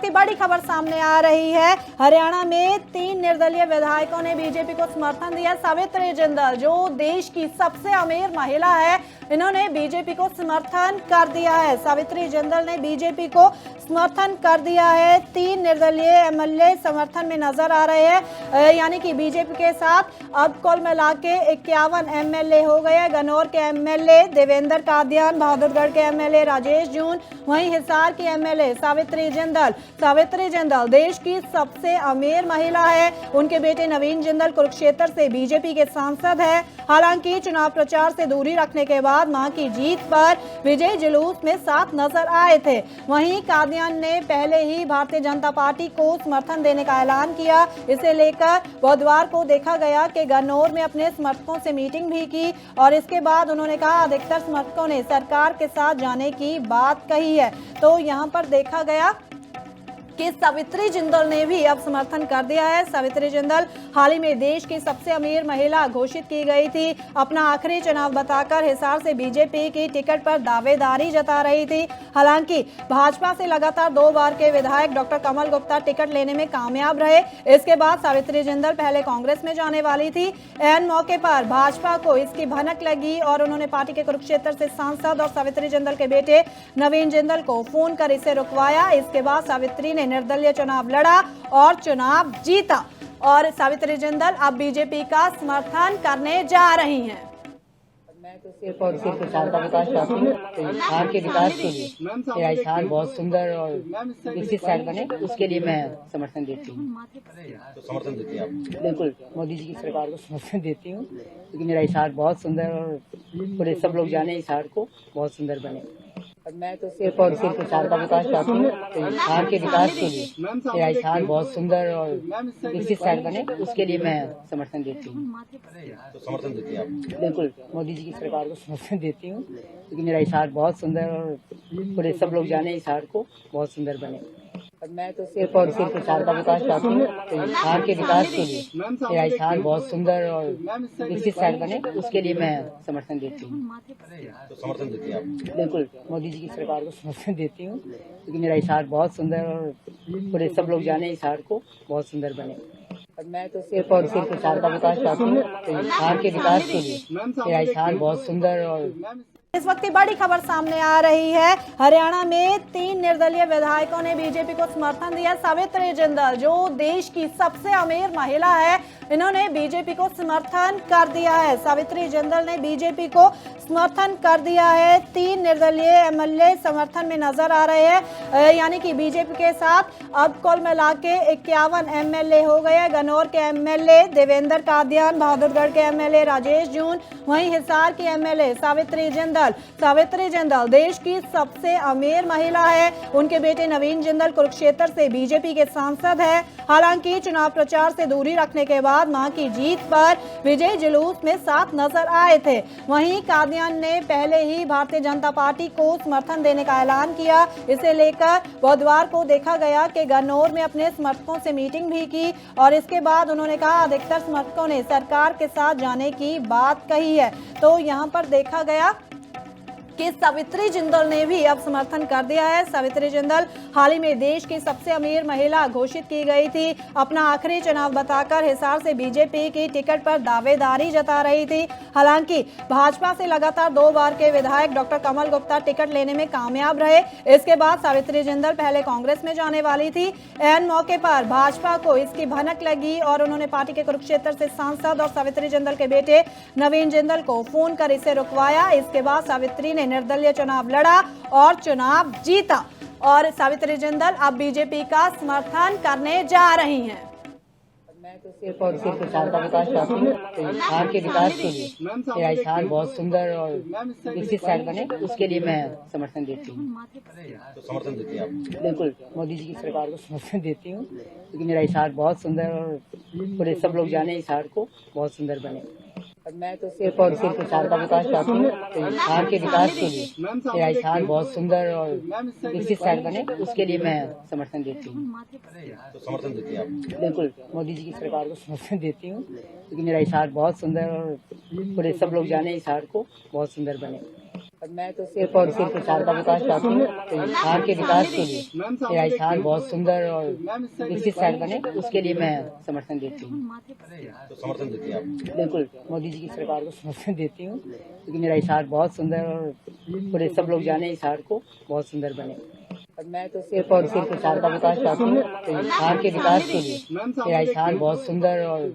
की बड़ी खबर सामने आ रही है। हरियाणा में 3 निर्दलीय विधायकों ने बीजेपी को समर्थन दिया। सावित्री जिंदल जो देश की सबसे अमीर महिला है, इन्होंने बीजेपी को समर्थन कर दिया है। सावित्री जिंदल ने बीजेपी को समर्थन कर दिया है। 3 निर्दलीय एमएलए समर्थन में नजर आ रहे हैं, यानी कि बीजेपी के साथ अब कुल मिला के 51 एमएलए हो गए। गन्नौर के एमएलए देवेंद्र कादियान, बहादुरगढ़ के एमएलए राजेश जून, वहीं हिसार की एमएलए सावित्री जिंदल देश की सबसे अमीर महिला है। उनके बेटे नवीन जिंदल कुरुक्षेत्र से बीजेपी के सांसद है। हालांकि चुनाव प्रचार से दूरी रखने के बाद मां की जीत पर विजय जुलूस में साथ नजर आए थे। वहीं कादियान ने पहले ही भारतीय जनता पार्टी को समर्थन देने का ऐलान किया। इसे लेकर बुधवार को देखा गया कि गन्नौर में अपने समर्थकों से मीटिंग भी की और इसके बाद उन्होंने कहा अधिकतर समर्थकों ने सरकार के साथ जाने की बात कही है। तो यहाँ पर देखा गया कि सावित्री जिंदल ने भी अब समर्थन कर दिया है। सावित्री जिंदल हाल ही में देश की सबसे अमीर महिला घोषित की गई थी। अपना आखिरी चुनाव बताकर हिसार से बीजेपी की टिकट पर दावेदारी जता रही थी। हालांकि भाजपा से लगातार 2 बार के विधायक डॉक्टर कमल गुप्ता टिकट लेने में कामयाब रहे। इसके बाद सावित्री जिंदल पहले कांग्रेस में जाने वाली थी। ऐन मौके पर भाजपा को इसकी भनक लगी और उन्होंने पार्टी के कुरुक्षेत्र से सांसद और सावित्री जिंदल के बेटे नवीन जिंदल को फोन कर इसे रुकवाया। इसके बाद सावित्री ने निर्दलीय चुनाव लड़ा और चुनाव जीता और सावित्री जिंदल अब बीजेपी का समर्थन करने जा रही हैं। मैं तो सिर्फ और सिर्फ हिसार का विकास चाहती हूँ। तो हिसार के विकास के लिए मेरा हिसार बहुत सुंदर और विकसित शहर बने, उसके लिए मैं समर्थन देती हूँ। तो समर्थन देती हैं आप? बिल्कुल, मोदी जी की सरकार को समर्थन देती हूँ क्योंकि मेरा हिसार बहुत सुंदर और पूरे सब लोग जाने हिसार को बहुत सुंदर बने। और मैं तो सिर्फ और सिर्फ हिसार का विकास चाहती हूँ। तो हिसार के विकास के लिए मेरा हिसार बहुत सुंदर और विकसित शहर बने, उसके लिए मैं समर्थन देती हूँ। तो समर्थन देती हैं आप? बिल्कुल, मोदी जी की सरकार को समर्थन देती हूँ क्योंकि मेरा हिसार बहुत सुंदर और पूरे सब लोग जाने हिसार को बहुत सुंदर बने। और मैं तो सिर्फ और सिर्फ हिसार का विकास चाहती हूँ। तो हिसार के विकास के लिए मेरा हिसार बहुत सुंदर और विकसित शहर बने, उसके लिए मैं समर्थन देती हूँ। तो समर्थन देती हैं आप? बिल्कुल, मोदी जी की सरकार को समर्थन देती हूँ क्योंकि मेरा हिसार बहुत सुंदर और पूरे सब लोग जाने हिसार को बहुत सुंदर बने। और मैं तो सिर्फ और सिर्फ हिसार का विकास चाहती हूँ। तो हिसार के विकास के लिए मेरा हिसार बहुत सुंदर और इस वक्त की बड़ी खबर सामने आ रही है। हरियाणा में 3 निर्दलीय विधायकों ने बीजेपी को समर्थन दिया। सावित्री जिंदल जो देश की सबसे अमीर महिला है, इन्होंने बीजेपी को समर्थन कर दिया है। सावित्री जिंदल ने बीजेपी को समर्थन कर दिया है। 3 निर्दलीय एमएलए समर्थन में नजर आ रहे हैं, यानी कि बीजेपी के साथ अब कुल मिला के 51 एमएलए हो गए। गन्नौर के एमएलए देवेंद्र कादियान, बहादुरगढ़ के एमएलए राजेश जून, वहीं हिसार की एमएलए सावित्री जिंदल देश की सबसे अमीर महिला है। उनके बेटे नवीन जिंदल कुरुक्षेत्र से बीजेपी के सांसद है। हालांकि चुनाव प्रचार से दूरी रखने के बाद मां की जीत पर विजय जुलूस में साथ नजर आए थे। वहीं कादियान ने पहले ही भारतीय जनता पार्टी को समर्थन देने का ऐलान किया। इसे लेकर बुधवार को देखा गया कि गन्नौर में अपने समर्थकों से मीटिंग भी की और इसके बाद उन्होंने कहा अधिकतर समर्थकों ने सरकार के साथ जाने की बात कही है। तो यहाँ पर देखा गया कि सावित्री जिंदल ने भी अब समर्थन कर दिया है। सावित्री जिंदल हाल ही में देश की सबसे अमीर महिला घोषित की गई थी। अपना आखिरी चुनाव बताकर हिसार से बीजेपी की टिकट पर दावेदारी जता रही थी। हालांकि भाजपा से लगातार 2 बार के विधायक डॉक्टर कमल गुप्ता टिकट लेने में कामयाब रहे। इसके बाद सावित्री जिंदल पहले कांग्रेस में जाने वाली थी। ऐन मौके पर भाजपा को इसकी भनक लगी और उन्होंने पार्टी के कुरुक्षेत्र से सांसद और सावित्री जिंदल के बेटे नवीन जिंदल को फोन कर इसे रुकवाया। इसके बाद सावित्री ने निर्दलीय चुनाव लड़ा और चुनाव जीता और सावित्री जिंदल अब बीजेपी का समर्थन करने जा रही हैं। मैं तो सिर्फ और सिर्फ हिसार का विकास चाहती हूँ। तो हिसार के विकास के लिए मेरा हिसार बहुत सुंदर और विकसित शहर बने, उसके लिए मैं समर्थन देती हूँ। तो समर्थन देती हैं आप? बिल्कुल, मोदी जी की सरकार को समर्थन देती हूँ क्योंकि मेरा हिसार बहुत सुंदर और पूरे सब लोग जाने हिसार को बहुत सुंदर बने। और मैं तो सिर्फ और सिर्फ हिसार का विकास चाहती हूँ। तो हिसार के विकास के लिए मेरा हिसार बहुत सुंदर और विकसित शहर बने, उसके लिए मैं समर्थन देती हूँ। तो समर्थन देती हैं आप? बिल्कुल, मोदी जी की सरकार को समर्थन देती हूँ क्योंकि मेरा हिसार बहुत सुंदर और पूरे सब लोग जाने हिसार को बहुत सुंदर बने। और मैं तो सिर्फ और सिर्फ हिसार का विकास चाहती हूँ। तो हिसार के विकास के लिए मेरा हिसार बहुत सुंदर और विकसित शहर बने, उसके लिए मैं समर्थन देती हूँ। तो समर्थन देती हैं आप। बिल्कुल मोदी जी की सरकार को समर्थन देती हूँ, क्योंकि मेरा हिसार बहुत सुंदर और पूरे सब लोग जाने हिसार को बहुत सुंदर बने। और मैं तो सिर्फ और सिर्फ हिसार का विकास चाहती हूँ। तो हिसार के विकास के लिए मेरा हिसार बहुत सुंदर और